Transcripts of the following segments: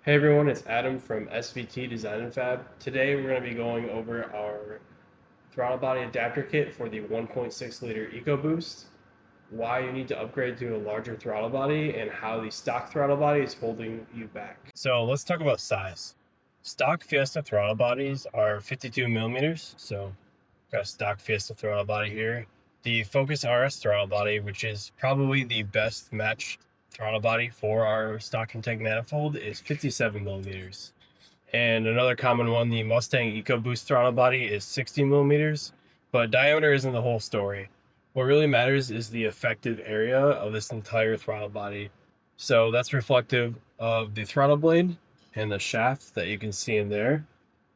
Hey everyone, it's Adam from SVT Design and Fab. Today we're going to be going over our throttle body adapter kit for the 1.6 liter EcoBoost, why you need to upgrade to a larger throttle body, and how the stock throttle body is holding you back. So let's talk about size. Stock Fiesta throttle bodies are 52 millimeters, so got a stock Fiesta throttle body here. The Focus RS throttle body, which is probably the best matched throttle body for our stock intake manifold, is 57 millimeters. And another common one, the Mustang EcoBoost throttle body, is 60 millimeters, but diameter isn't the whole story. What really matters is the effective area of this entire throttle body. So that's reflective of the throttle blade and the shaft that you can see in there.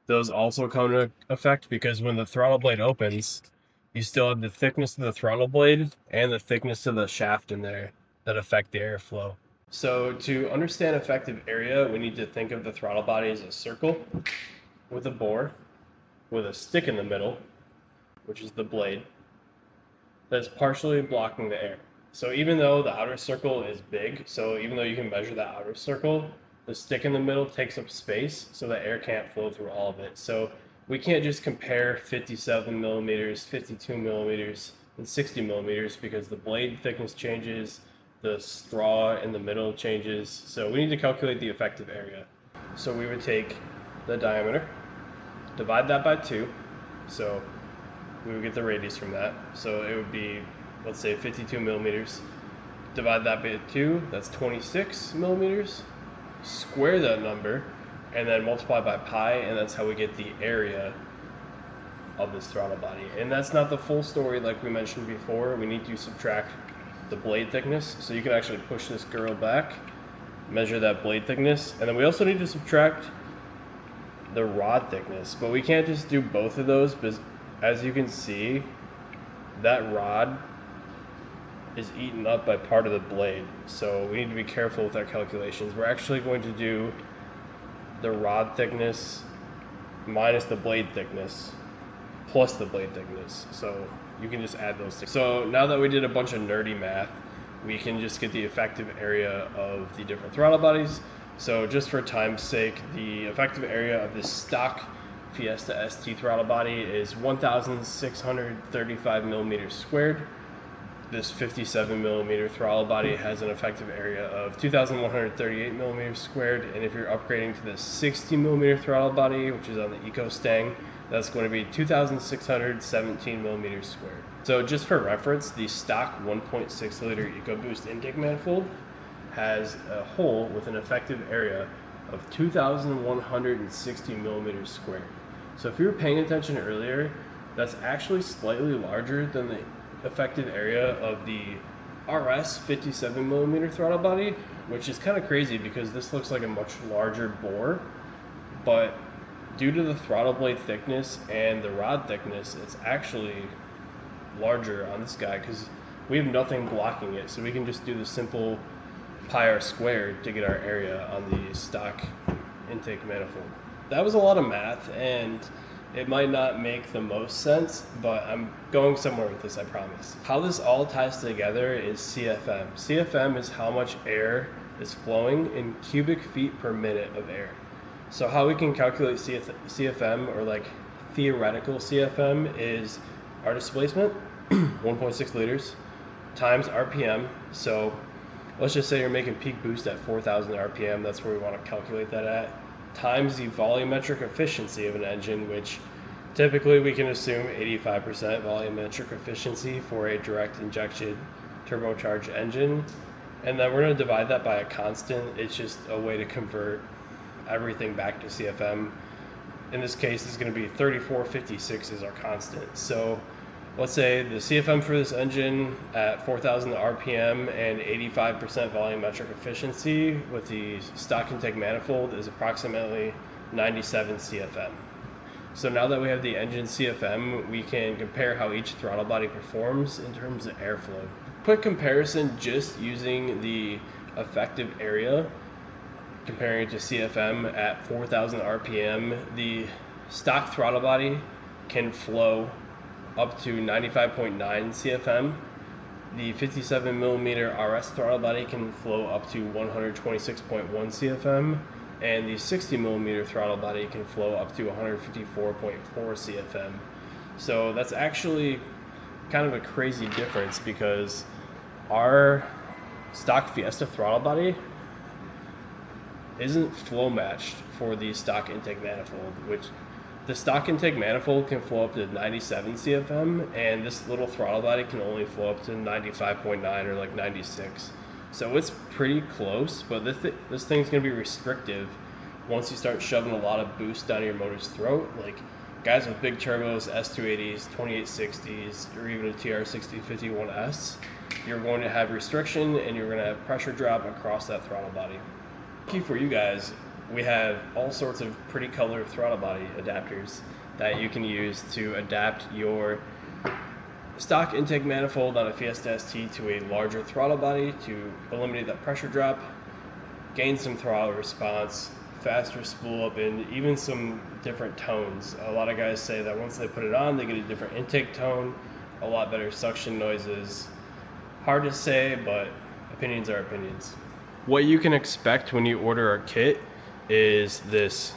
Those also come into effect because when the throttle blade opens, you still have the thickness of the throttle blade and the thickness of the shaft in there that affect the airflow. So to understand effective area, we need to think of the throttle body as a circle with a bore, with a stick in the middle, which is the blade, that's partially blocking the air. So even though the outer circle is big, so even though you can measure the outer circle, the stick in the middle takes up space so that air can't flow through all of it. So we can't just compare 57 millimeters, 52 millimeters, and 60 millimeters because the blade thickness changes, the straw in the middle changes. So we need to calculate the effective area. So we would take the diameter, divide that by 2. So we would get the radius from that. So it would be, let's say 52 millimeters. Divide that by 2, that's 26 millimeters. Square that number, and then multiply by pi, and that's how we get the area of this throttle body. And that's not the full story like we mentioned before. We need to subtract the blade thickness. So you can actually push this girl back, measure that blade thickness, and then we also need to subtract the rod thickness. But we can't just do both of those because as you can see, that rod is eaten up by part of the blade. So we need to be careful with our calculations. We're actually going to do the rod thickness minus the blade thickness plus the blade thickness. So you can just add those two. So now that we did a bunch of nerdy math, we can just get the effective area of the different throttle bodies. So just for time's sake, the effective area of this stock Fiesta ST throttle body is 1,635 millimeters squared. This 57 millimeter throttle body has an effective area of 2,138 millimeters squared, and if you're upgrading to the 60 millimeter throttle body, which is on the EcoStang, that's going to be 2,617 millimeters squared. So just for reference, the stock 1.6 liter EcoBoost intake manifold has a hole with an effective area of 2,160 millimeters squared. So if you were paying attention earlier, that's actually slightly larger than the effective area of the RS 57 millimeter throttle body, which is kind of crazy because this looks like a much larger bore, but due to the throttle blade thickness and the rod thickness, it's actually larger on this guy because we have nothing blocking it, so we can just do the simple pi r squared to get our area on the stock intake manifold. That was a lot of math, and it might not make the most sense, but I'm going somewhere with this, I promise. How this all ties together is CFM. CFM is how much air is flowing in cubic feet per minute of air. So how we can calculate CFM, or like theoretical CFM, is our displacement, 1.6 liters, times RPM. So let's just say you're making peak boost at 4,000 RPM, that's where we want to calculate that at, times the volumetric efficiency of an engine, which typically we can assume 85% volumetric efficiency for a direct injection turbocharged engine. And then we're going to divide that by a constant. It's just a way to convert everything back to CFM. In this case, it's going to be 3456 is our constant. So let's say the CFM for this engine at 4,000 RPM and 85% volumetric efficiency with the stock intake manifold is approximately 97 CFM. So now that we have the engine CFM, we can compare how each throttle body performs in terms of airflow. Quick comparison just using the effective area, comparing it to CFM at 4,000 RPM, the stock throttle body can flow up to 95.9 CFM. The 57 millimeter RS throttle body can flow up to 126.1 CFM, and the 60mm throttle body can flow up to 154.4 CFM. So that's actually kind of a crazy difference because our stock Fiesta throttle body isn't flow matched for the stock intake manifold, which the stock intake manifold can flow up to 97 CFM, and this little throttle body can only flow up to 95.9 or like 96. So it's pretty close, but this thing's gonna be restrictive once you start shoving a lot of boost down your motor's throat. Like guys with big turbos, S280s, 2860s, or even a TR6051S, you're going to have restriction and you're going to have pressure drop across that throttle body. Lucky for you guys, we have all sorts of pretty color throttle body adapters that you can use to adapt your stock intake manifold on a Fiesta ST to a larger throttle body to eliminate that pressure drop, gain some throttle response, faster spool up, and even some different tones. A lot of guys say that once they put it on, they get a different intake tone, a lot better suction noises. Hard to say, but opinions are opinions. What you can expect when you order our kit is this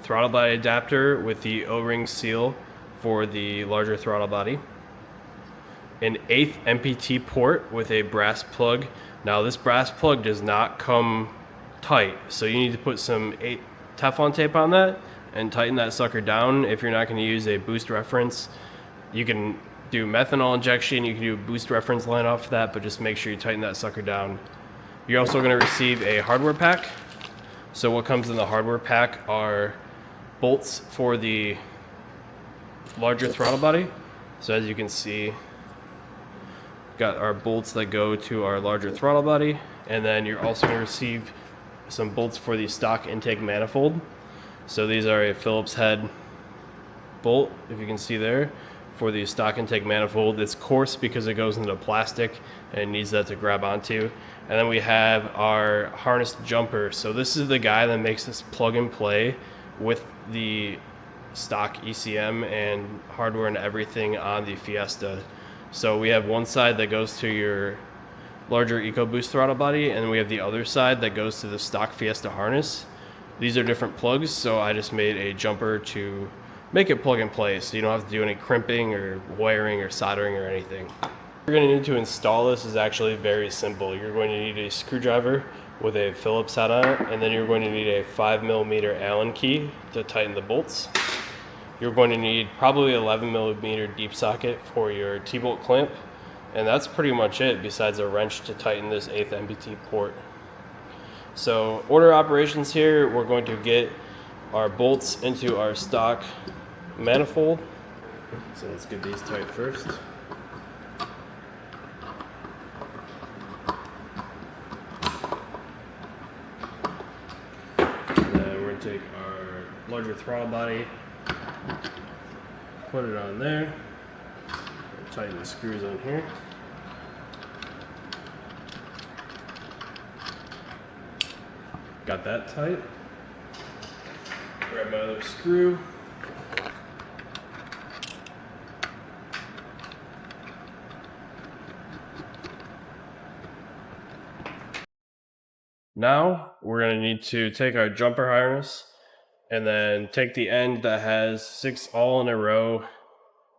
throttle body adapter with the O-ring seal for the larger throttle body, an 8th MPT port with a brass plug. Now this brass plug does not come tight, so you need to put some Teflon tape on that and tighten that sucker down. If you're not going to use a boost reference, you can do methanol injection, you can do a boost reference line off that, but just make sure you tighten that sucker down. You're also going to receive a hardware pack. So what comes in the hardware pack are bolts for the larger throttle body. So as you can see, got our bolts that go to our larger throttle body, and then you're also going to receive some bolts for the stock intake manifold. So these are a Phillips head bolt, if you can see there, for the stock intake manifold. It's coarse because it goes into plastic and it needs that to grab onto. And then we have our harness jumper. So this is the guy that makes this plug and play with the stock ECM and hardware and everything on the Fiesta. So we have one side that goes to your larger EcoBoost throttle body, and we have the other side that goes to the stock Fiesta harness. These are different plugs, so I just made a jumper to make it plug and play, so you don't have to do any crimping or wiring or soldering or anything. What you're going to need to install this is actually very simple. You're going to need a screwdriver with a Phillips head on it, and then you're going to need a 5mm Allen key to tighten the bolts. You're going to need probably 11mm deep socket for your T-bolt clamp, and that's pretty much it besides a wrench to tighten this 8th MPT port. So order operations here, we're going to get our bolts into our stock manifold. So let's get these tight first. And then we're going to take our larger throttle body, put it on there, tighten the screws on here. Got that tight. Grab my other screw. Now we're going to need to take our jumper harness and then take the end that has 6 all in a row,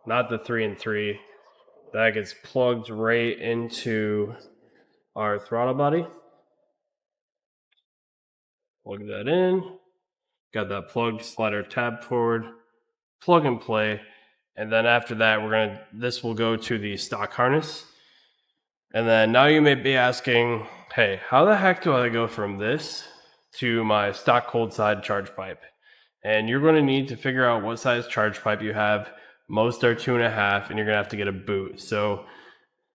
not the 3 and 3. That gets plugged right into our throttle body. Plug that in. Got that plugged, slide our tab forward, plug and play. And then after that, this will go to the stock harness. And then now you may be asking, hey, how the heck do I go from this to my stock cold side charge pipe? And you're going to need to figure out what size charge pipe you have. Most are 2.5, and you're going to have to get a boot. So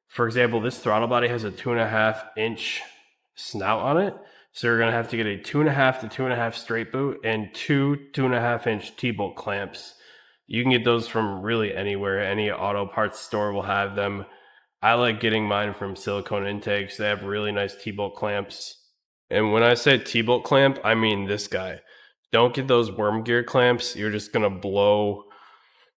for example, this throttle body has a 2.5-inch snout on it. So you're going to have to get a 2.5 to 2.5 straight boot and 2.5-inch T-bolt clamps. You can get those from really anywhere. Any auto parts store will have them. I like getting mine from Silicone Intakes. They have really nice T-bolt clamps. And when I say T-bolt clamp, I mean this guy. Don't get those worm gear clamps. You're just going to blow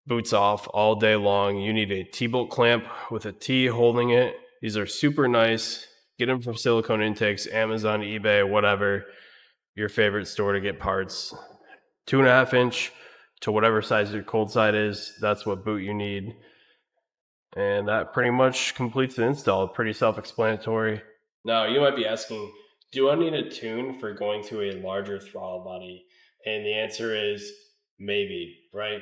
boots off all day long. You need a T-bolt clamp with a T holding it. These are super nice. Get them from Silicone Intakes, Amazon, eBay, whatever. your favorite store to get parts. 2.5 inch to whatever size your cold side is, that's what boot you need. And that pretty much completes the install. Pretty self-explanatory. Now, you might be asking, do I need a tune for going to a larger throttle body? And the answer is maybe, right?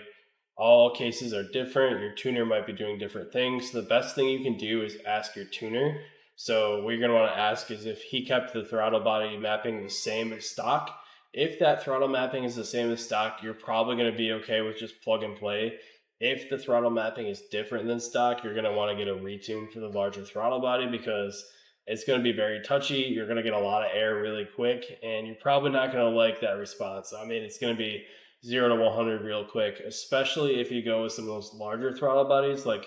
All cases are different. Your tuner might be doing different things. The best thing you can do is ask your tuner. So, what you're going to want to ask is if he kept the throttle body mapping the same as stock. If that throttle mapping is the same as stock, you're probably going to be okay with just plug and play. If the throttle mapping is different than stock, you're going to want to get a retune for the larger throttle body because it's going to be very touchy. You're going to get a lot of air really quick, and you're probably not going to like that response. I mean, it's going to be 0 to 100 real quick, especially if you go with some of those larger throttle bodies like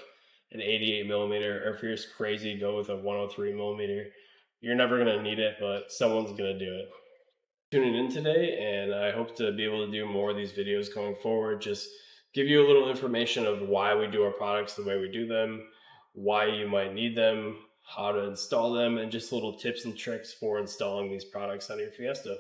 an 88 millimeter, or if you're just crazy, go with a 103 millimeter. You're never going to need it, but someone's going to do it. Tuning in today, and I hope to be able to do more of these videos going forward. Just give you a little information of why we do our products the way we do them, why you might need them, how to install them, and just little tips and tricks for installing these products on your Fiesta.